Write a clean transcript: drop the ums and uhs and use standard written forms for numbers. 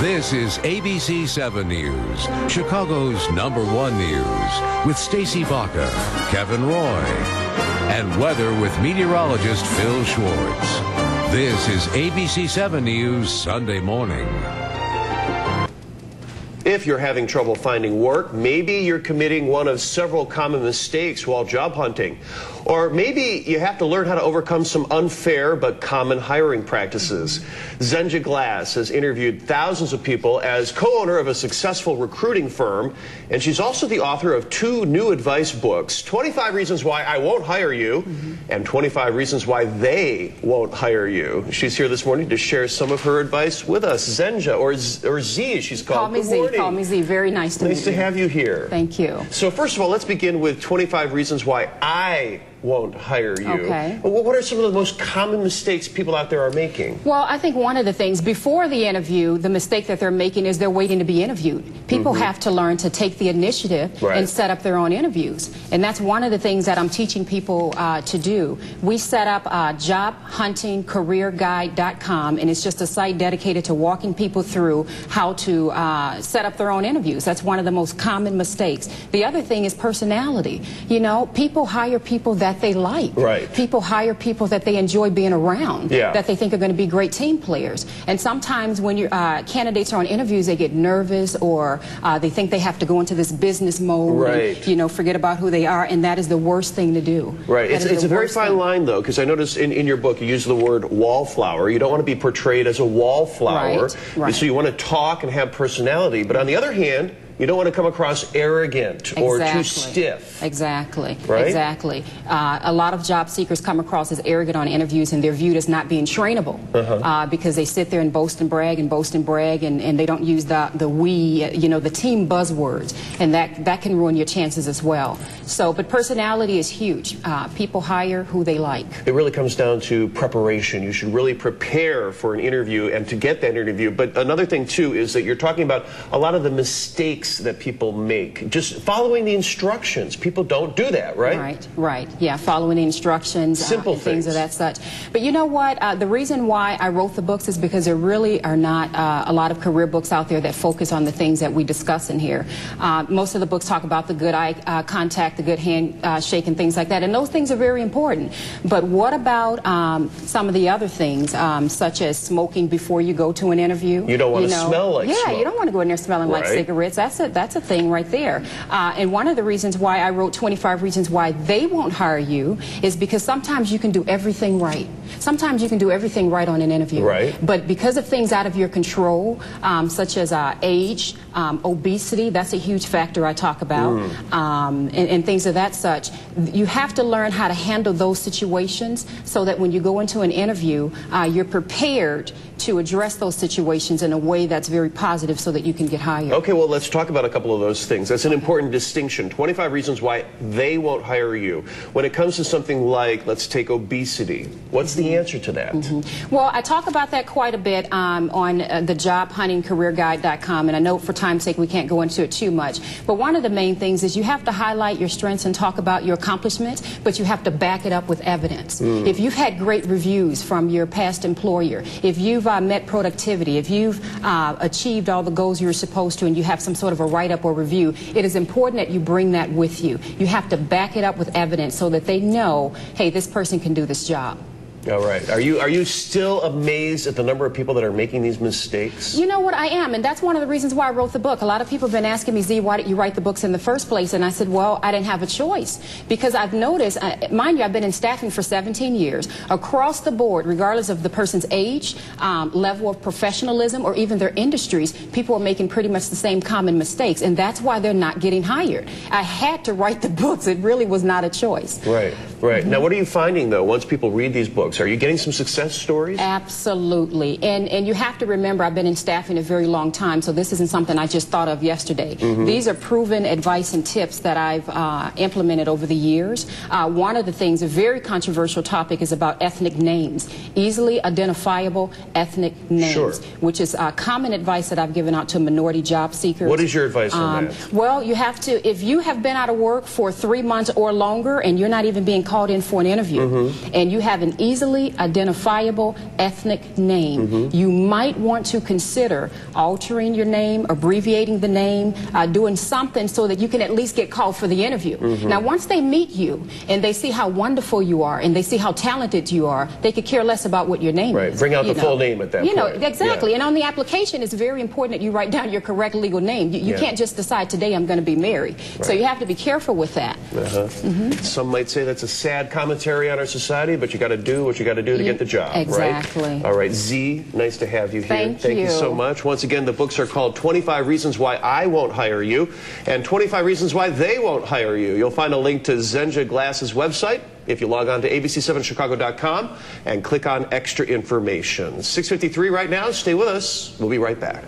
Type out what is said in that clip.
This is ABC 7 News, Chicago's #1 news, with Stacy Baca, Kevin Roy, and weather with meteorologist Phil Schwartz. This is ABC 7 News Sunday morning. If you're having trouble finding work, maybe you're committing one of several common mistakes while job hunting. Or maybe you have to learn how to overcome some unfair but common hiring practices. Zenja Norful-Glass has interviewed thousands of people as co-owner of a successful recruiting firm, and she's also the author of 2 new advice books, 25 Reasons Why I Won't Hire You, and 25 Reasons Why They Won't Hire You. She's here this morning to share some of her advice with us. Zenja, or Z, she's called. Call me Z. Call me Z. Very nice to meet you. Nice to have you here. Thank you. So first of all, let's begin with 25 Reasons Why I Won't Hire You. Okay. What are some of the most common mistakes people out there are making? Well, I think one of the things before the interview, the mistake that they're making is they're waiting to be interviewed. People have to learn to take the initiative and set up their own interviews. And that's one of the things that I'm teaching people to do. We set up jobhuntingcareerguide.com, and it's just a site dedicated to walking people through how to set up their own interviews. That's one of the most common mistakes. The other thing is personality. You know, people hire people that they like. People hire people that they enjoy being around, that they think are going to be great team players. And sometimes when your candidates are on interviews, they get nervous, or they think they have to go into this business mode, and, you know, forget about who they are, and that is the worst thing to do. It's a very fine line, though, because I noticed in your book you use the word wallflower. You don't want to be portrayed as a wallflower, so you want to talk and have personality. But on the other hand, you don't want to come across arrogant or too stiff. Exactly. A lot of job seekers come across as arrogant on interviews, and they're viewed as not being trainable because they sit there and boast and brag and they don't use the we, you know, the team buzzwords, and that can ruin your chances as well. So, but personality is huge. People hire who they like. It really comes down to preparation. You should really prepare for an interview and to get that interview. But another thing, too, is that you're talking about a lot of the mistakes that people make. Just following the instructions. People don't do that, right? Yeah, following the instructions. Simple things of that such. But you know what? The reason why I wrote the books is because there really are not a lot of career books out there that focus on the things that we discuss in here. Most of the books talk about the good eye contact, the good handshake, and things like that, and those things are very important. But what about some of the other things, such as smoking before you go to an interview? You don't want to smell like smoke. You don't want to go in there smelling like cigarettes. That's a thing right there. And one of the reasons why I wrote 25 Reasons Why They Won't Hire You is because sometimes you can do everything right. Sometimes you can do everything right on an interview. But because of things out of your control, such as age, obesity, that's a huge factor I talk about, and things of that such, you have to learn how to handle those situations so that when you go into an interview, you're prepared to address those situations in a way that's very positive so that you can get hired. Okay, well, let's talk about a couple of those things. That's an important distinction. 25 Reasons Why They Won't Hire You. When it comes to something like, let's take obesity, what's the answer to that? Well, I talk about that quite a bit on the jobhuntingcareerguide.com, and I know for time's sake we can't go into it too much, but one of the main things is you have to highlight your strengths and talk about your accomplishments, but you have to back it up with evidence. If you've had great reviews from your past employer, if you've met productivity, if you've achieved all the goals you were supposed to, and you have some sort of a write-up or review, it is important that you bring that with you. You have to back it up with evidence so that they know, hey, this person can do this job. All right. Are you still amazed at the number of people that are making these mistakes? You know what, I am, and that's one of the reasons why I wrote the book. A lot of people have been asking me, Z, why did you write the books in the first place? And I said, well, I didn't have a choice, because I've noticed, mind you, I've been in staffing for 17 years. Across the board, regardless of the person's age, level of professionalism, or even their industries, people are making pretty much the same common mistakes, and that's why they're not getting hired. I had to write the books. It really was not a choice. Now, what are you finding, though, once people read these books? Are you getting some success stories? Absolutely. And you have to remember, I've been in staffing a very long time, so this isn't something I just thought of yesterday. These are proven advice and tips that I've implemented over the years. One of the things, a very controversial topic, is about ethnic names. Easily identifiable ethnic names, which is common advice that I've given out to minority job seekers. What is your advice on that? Well, you have to, if you have been out of work for 3 months or longer and you're not even being called in for an interview, and you have an easily identifiable ethnic name, you might want to consider altering your name, abbreviating the name, doing something so that you can at least get called for the interview. Now, once they meet you and they see how wonderful you are and they see how talented you are, they could care less about what your name is. Bring out the full name at that point. Exactly. And on the application, it's very important that you write down your correct legal name. You can't just decide today I'm going to be Mary. So you have to be careful with that. Some might say that's a sad commentary on our society, but you got to do what you got to do to get the job. Exactly. Right? All right, Z, nice to have you here. Thank you so much. Once again, the books are called 25 Reasons Why I Won't Hire You and 25 Reasons Why They Won't Hire You. You'll find a link to Zenja Glass's website if you log on to abc7chicago.com and click on extra information. 6:53 right now. Stay with us. We'll be right back.